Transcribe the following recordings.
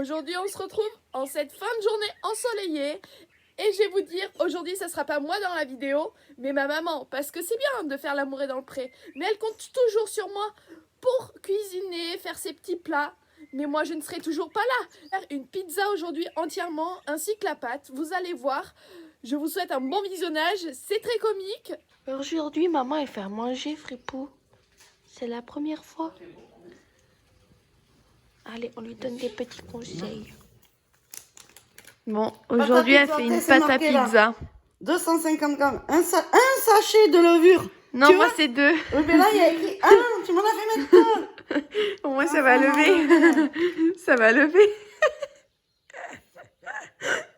Aujourd'hui on se retrouve en cette fin de journée ensoleillée. Et je vais vous dire, aujourd'hui ça sera pas moi dans la vidéo, mais ma maman. Parce que c'est bien de faire l'amour dans le pré. Mais elle compte toujours sur moi pour cuisiner, faire ses petits plats. Mais moi je ne serai toujours pas là. Faire une pizza aujourd'hui entièrement, ainsi que la pâte. Vous allez voir. Je vous souhaite un bon visionnage, c'est très comique. Aujourd'hui maman elle fait à manger Fripou. C'est la première fois. Allez, on lui donne des petits conseils. Bon, aujourd'hui, elle fait une pâte à pizza. 250 grammes. Un sachet de levure. Non, moi, c'est 2. Mais là, il y a écrit 1. Tu m'en as fait mettre 2. Au moins, ça va lever. Ça va lever.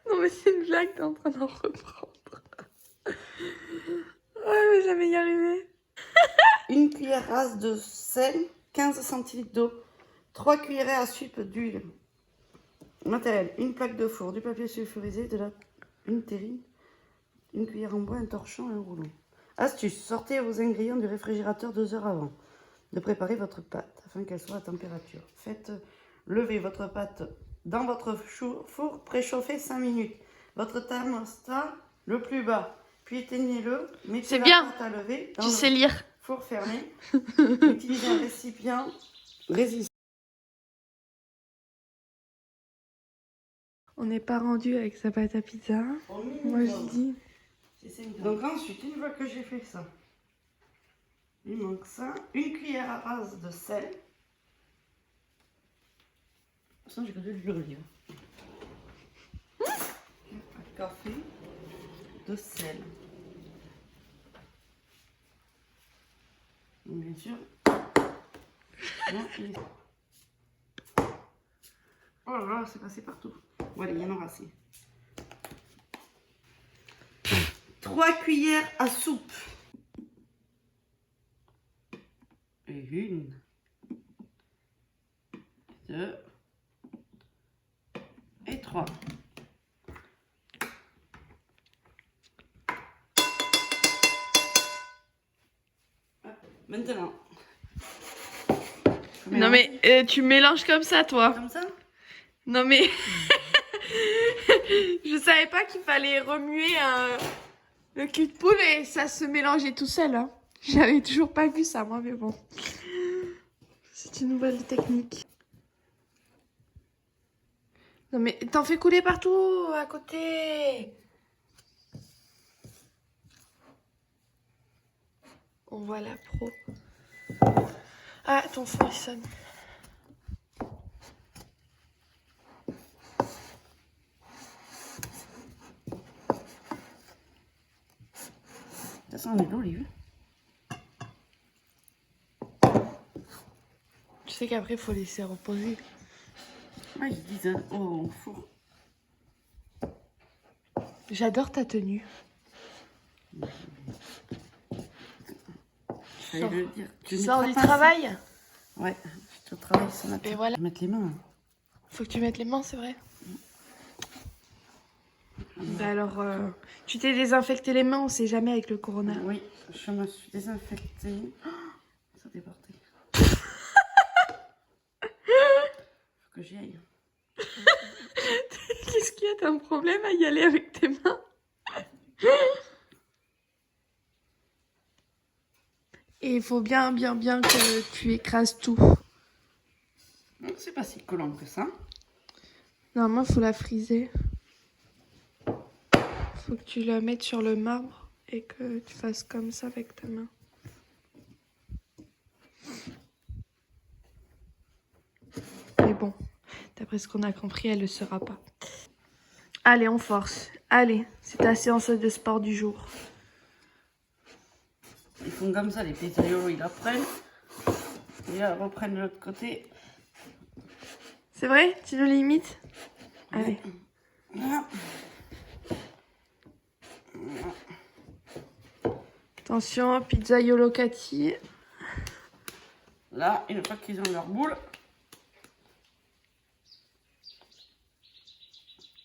Non, mais c'est une blague, t'es en train d'en reprendre. Ouais, mais jamais y arriver. Une cuillère rase de sel, 15 centilitres d'eau, 3 cuillerées à soupe d'huile. Matériel, une plaque de four, du papier sulfurisé, une terrine, une cuillère en bois, un torchon et un rouleau. Astuce, sortez vos ingrédients du réfrigérateur 2 heures avant de préparer votre pâte afin qu'elle soit à température. Faites lever votre pâte dans votre four préchauffé 5 minutes. Votre thermostat le plus bas, puis éteignez-le. Mettez la pâte à lever dans le four fermé. Utilisez un récipient résistant. On n'est pas rendu avec sa pâte à pizza. Moi, je dis. Donc ensuite, une fois que j'ai fait ça, il manque ça. Une cuillère à rase de sel. Ça, j'ai que de l'olive. Un café de sel. Donc, bien sûr. Oh là là, c'est passé partout. Voilà, il y en aura assez. 3 cuillères à soupe. Et 1, 2 et 3. Maintenant. Non mais tu mélanges comme ça toi. Comme ça? Non mais je savais pas qu'il fallait remuer le cul de poule et ça se mélangeait tout seul. Hein. J'avais toujours pas vu ça moi mais bon. C'est une nouvelle technique. Non mais t'en fais couler partout à côté. On voit la pro. Ah ton four il sonne. Ça sent de l'olive. Tu sais qu'après il faut laisser reposer. Ah, ils disent au four. J'adore ta tenue. Tu sors du travail? Ouais, je suis au travail ce matin. Et voilà. Je vais mettre les mains. Faut que tu mettes les mains, c'est vrai. Bah alors, tu t'es désinfecté les mains, on sait jamais avec le corona. Oui, je me suis désinfectée. Oh, ça a débordé. Faut que j'y aille. Qu'est-ce qu'il y a? T'as un problème à y aller avec tes mains? Et il faut bien que tu écrases tout. C'est pas si collant que ça. Normalement, il faut la friser. Faut que tu la mettes sur le marbre et que tu fasses comme ça avec ta main. Mais bon, d'après ce qu'on a compris, elle ne le sera pas. Allez, on force. Allez, c'est ta séance de sport du jour. Ils font comme ça, les pizzaiolos, ils la prennent. Et ils reprennent de l'autre côté. C'est vrai? Tu nous limites? Allez. Voilà. Attention, pizzaiolo Cathy. Là, une fois qu'ils ont leur boule.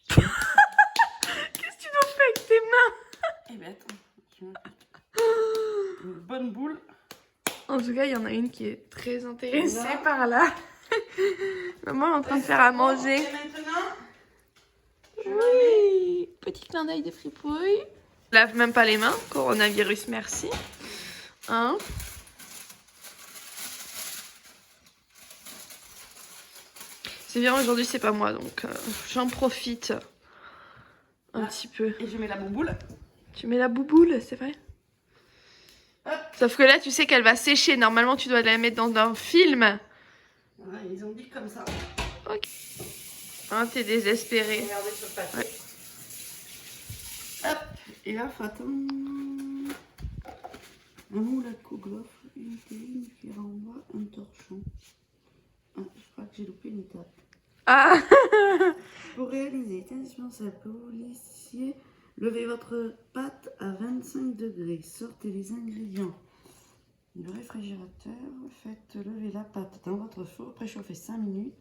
Qu'est-ce que tu nous fais avec tes mains? Eh bien, attends. Une bonne boule. En tout cas, il y en a une qui est très intéressée par là. Maman est en train de faire à manger. Oui, petit clin d'œil de fripouille. Lave même pas les mains, coronavirus, merci. Hein? C'est bien, aujourd'hui c'est pas moi, donc j'en profite un petit peu. Et je mets la bouboule. Tu mets la bouboule, c'est vrai? Hop. Sauf que là, tu sais qu'elle va sécher. Normalement, tu dois la mettre dans un film. Voilà, ils ont dit comme ça. Ok. Hein, t'es désespéré. Regardez sur le papier. Ouais. Hop. Et là, faut attendre. Un moule à Kouglof, une terrine qui renvoie un torchon. Ah, je crois que j'ai loupé une étape. Ah. Pour réaliser, c'est indispensable que vous laissiez lever votre pâte à 25 degrés. Sortez les ingrédients du réfrigérateur. Faites lever la pâte dans votre four. Préchauffez 5 minutes.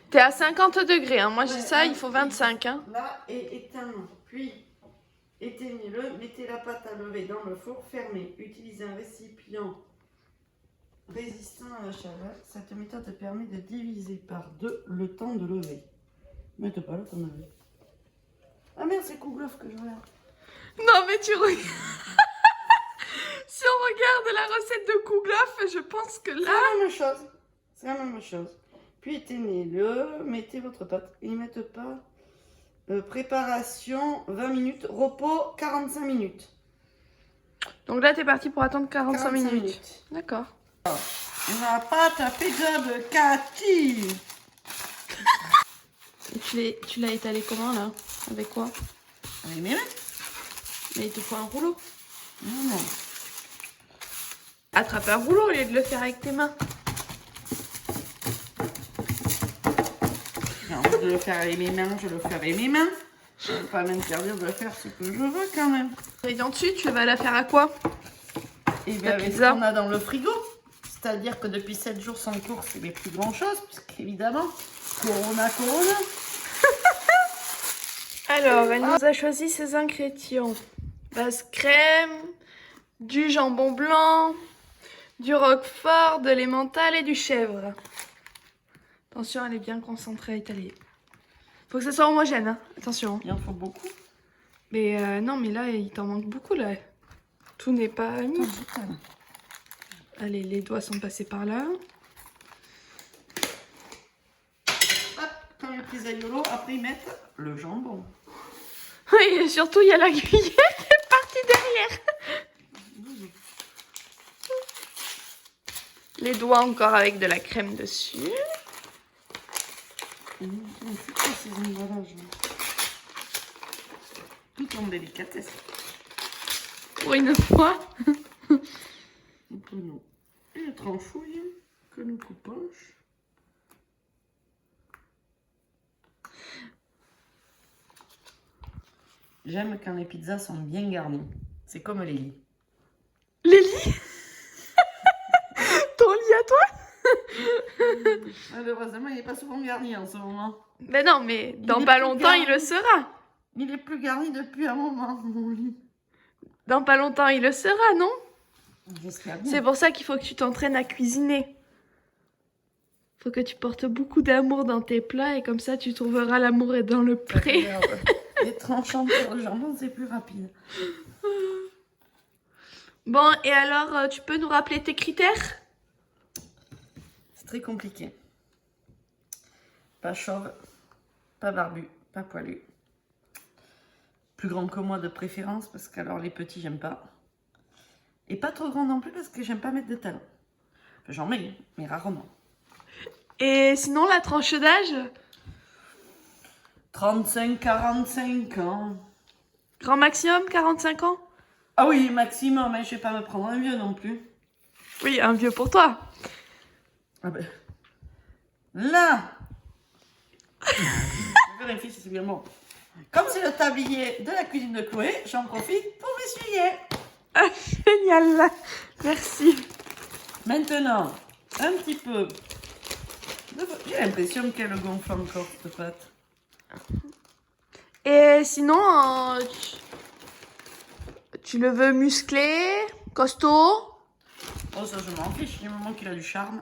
T'es à 50 degrés. Hein. Moi, j'ai Ouais, ça, il faut 25. Hein. Là, et éteins. Puis, éteignez-le. Mettez la pâte à lever dans le four. Fermez. Utilisez un récipient résistant à la chaleur. Cette méthode permet de diviser par 2 le temps de lever. Mettez pas là ton avis. Ah merde, c'est Kouglof que je regarde. Non, mais tu regardes. Si on regarde la recette de Kouglof, je pense que C'est là. la même chose. C'est la même chose. Puis éteignez-le, mettez votre pâte. Ils mettent pas préparation 20 minutes, repos 45 minutes. Donc là, t'es parti pour attendre 45 minutes. D'accord. La pâte à pizza de Cathy. Et tu l'as étalé comment là? Avec quoi? Avec mes mains. Mais il te faut un rouleau. Non. Attrape un rouleau au lieu de le faire avec tes mains. J'ai envie de le faire avec mes mains, je le fais avec mes mains. Je ne peux pas m'interdire de faire ce que je veux quand même. Ingrédients dessus, tu vas la faire à quoi? Et bien avec ce qu'on a dans le frigo. C'est-à-dire que depuis 7 jours sans cours, c'est les plus grandes choses, puisqu'évidemment, Corona. Alors, elle nous a choisi ses ingrédients. Base crème, du jambon blanc, du roquefort, de l'emmental et du chèvre. Attention, elle est bien concentrée à étaler. Faut que ça soit homogène, hein. Attention. Il en faut beaucoup. Mais non, mais là, il t'en manque beaucoup, là. Tout n'est pas mis. Allez, les doigts sont passés par là. Hop, comme les pizzaiolos, après ils mettent le jambon. Oui, et surtout, il y a la cuillère qui est partie derrière. Les doigts encore avec de la crème dessus. C'est quoi ces emballages? Tout en délicatesse. Pour une fois. Nous prenons une tranchouille que nous coupons. J'aime quand les pizzas sont bien garnies. C'est comme les lits. Les lits. Ton lit à toi? Malheureusement, il n'est pas souvent garni en ce moment. Mais non, mais dans est pas plus longtemps, garni. il le sera. Il est plus garni depuis un moment, mon lit. Dans pas longtemps, il le sera, non? J'espère bien. C'est pour ça qu'il faut que tu t'entraînes à cuisiner. Faut que tu portes beaucoup d'amour dans tes plats et comme ça, tu trouveras l'amour dans le pré. Les tranchants sur le jambon, c'est plus rapide. Bon, et alors, tu peux nous rappeler tes critères? C'est très compliqué. Pas chauve, pas barbu, pas poilu. Plus grand que moi de préférence, parce qu'alors les petits, j'aime pas. Et pas trop grand non plus, parce que j'aime pas mettre de talons. Enfin, j'en mets, mais rarement. Et sinon, la tranche d'âge? 35-45 ans. Grand maximum, 45 ans? Ah oui, maximum, mais je vais pas me prendre un vieux non plus. Oui, un vieux pour toi. Ah ben... Là je vérifie si c'est bien bon. Comme c'est le tablier de la cuisine de Chloé, j'en profite pour m'essuyer. Ah, génial. Merci. Maintenant, un petit peu... J'ai l'impression qu'elle gonfle encore, cette pâte. Et sinon, tu le veux musclé, costaud, Oh, ça, je m'en fiche, du moment qu'il a du charme.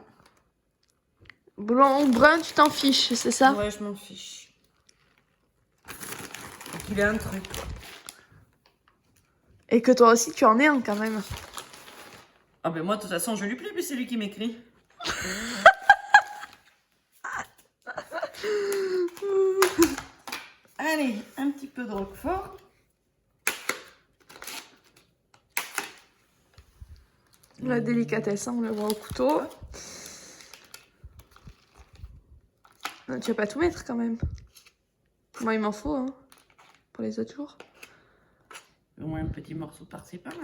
blond, brun, tu t'en fiches, c'est ça? Ouais, je m'en fiche. qu'il ait un truc. Et que toi aussi, tu en es un quand même. Ah ben moi, de toute façon, je lui plais, mais c'est lui qui m'écrit. Allez, un petit peu de roquefort. La délicatesse, hein, on le voit au couteau. Non, tu vas pas tout mettre quand même. Moi, il m'en faut, hein, pour les autres jours. Au moins un petit morceau par-ci par-là.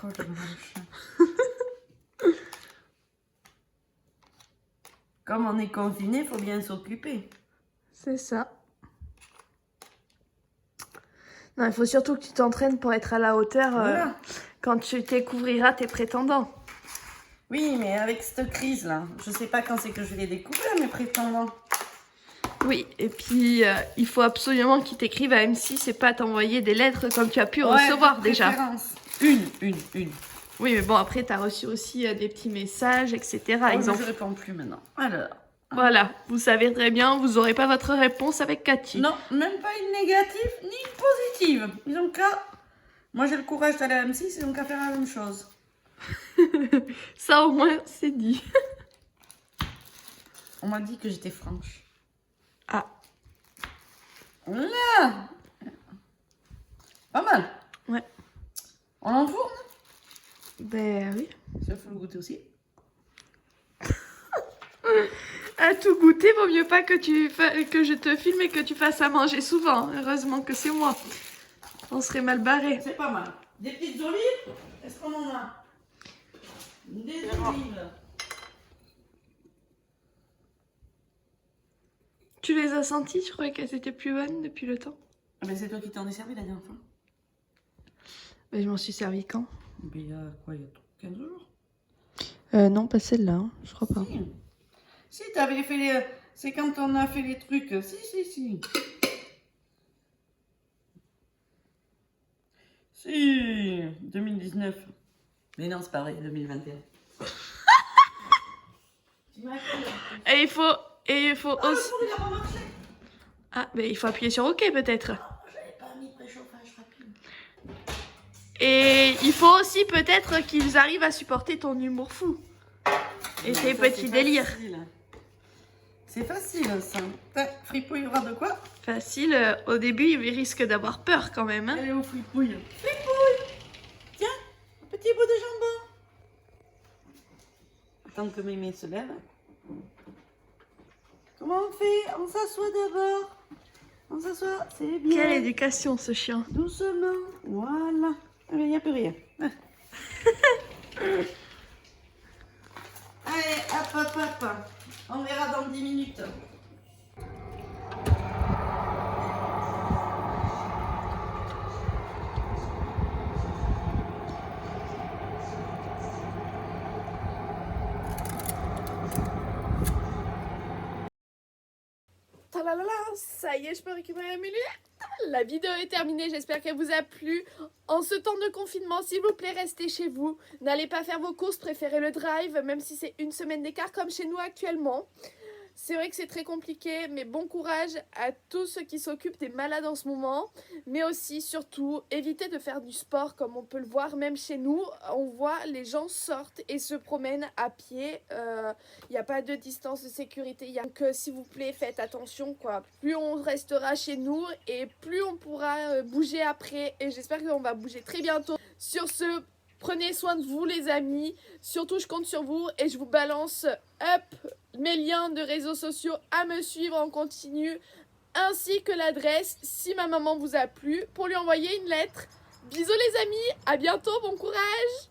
Oh, le moche. Comme on est confiné, il faut bien s'occuper. C'est ça. Non, il faut surtout que tu t'entraînes pour être à la hauteur Voilà. quand tu découvriras tes prétendants. Oui, mais avec cette crise-là, je sais pas quand c'est que je vais les découvrir, mes prétendants. Oui, et puis il faut absolument qu'ils t'écrivent à M6 et pas t'envoyer des lettres comme tu as pu recevoir déjà. Une. Oui, mais bon, après, tu as reçu aussi des petits messages, etc. Oh, exemple. je réponds plus maintenant. Alors. Voilà, vous savez très bien, vous n'aurez pas votre réponse avec Cathy. Non, même pas une négative ni une positive. Ils ont qu'à... Moi, j'ai le courage d'aller à M6, ils ont qu'à faire la même chose. Ça, au moins, c'est dit. On m'a dit que j'étais franche. Ah. Là. Pas mal. Ouais. On l'enfourne? Ben oui. Ça faut le goûter aussi. À tout goûter, vaut mieux pas que que je te filme et que tu fasses à manger souvent. Heureusement que c'est moi. On serait mal barré. C'est pas mal. Des petites olives? Est-ce qu'on en a? Des olives. Tu les as senties? Je croyais qu'elles étaient plus bonnes depuis le temps. Ah ben c'est toi qui t'en es servi la dernière fois. Ben, je m'en suis servi quand? Mais il y a quoi, il y a 15 jours? Non, pas celle-là, hein. Je crois pas. Si, t'avais fait les... C'est quand on a fait les trucs. Si. Si, 2019. Mais non, c'est pareil, 2021. Et il faut aussi... il a pas marché. Ah, ben il faut appuyer sur OK peut-être. J'avais pas mis préchauffage rapide. Et il faut aussi peut-être qu'ils arrivent à supporter ton humour fou. Et tes petits délires. C'est facile, ça. Fripouille, il y aura de quoi? Facile, au début, il risque d'avoir peur quand même. Hein. Elle est où, Fripouille? Fripouille! Tiens, un petit bout de jambon. Attends que mémé se lève. Comment on fait? On s'assoit d'abord. On s'assoit, c'est bien. Quelle éducation, ce chien. Doucement, voilà. Il n'y a plus rien. Allez, hop. On verra dans 10 minutes. Talalala, ça y est, je peux récupérer mes lunettes. La vidéo est terminée, j'espère qu'elle vous a plu. En ce temps de confinement, s'il vous plaît, restez chez vous. N'allez pas faire vos courses, préférez le drive, même si c'est une semaine d'écart comme chez nous actuellement. C'est vrai que c'est très compliqué, mais bon courage à tous ceux qui s'occupent des malades en ce moment. Mais aussi, surtout, évitez de faire du sport comme on peut le voir même chez nous. On voit les gens sortent et se promènent à pied. Il n'y a pas de distance de sécurité. Donc, s'il vous plaît, faites attention, quoi. Plus on restera chez nous et plus on pourra bouger après. Et j'espère qu'on va bouger très bientôt. Sur ce, prenez soin de vous, les amis. Surtout, je compte sur vous et je vous balance mes liens de réseaux sociaux à me suivre en continu, ainsi que l'adresse si ma maman vous a plu pour lui envoyer une lettre. Bisous les amis, à bientôt, bon courage!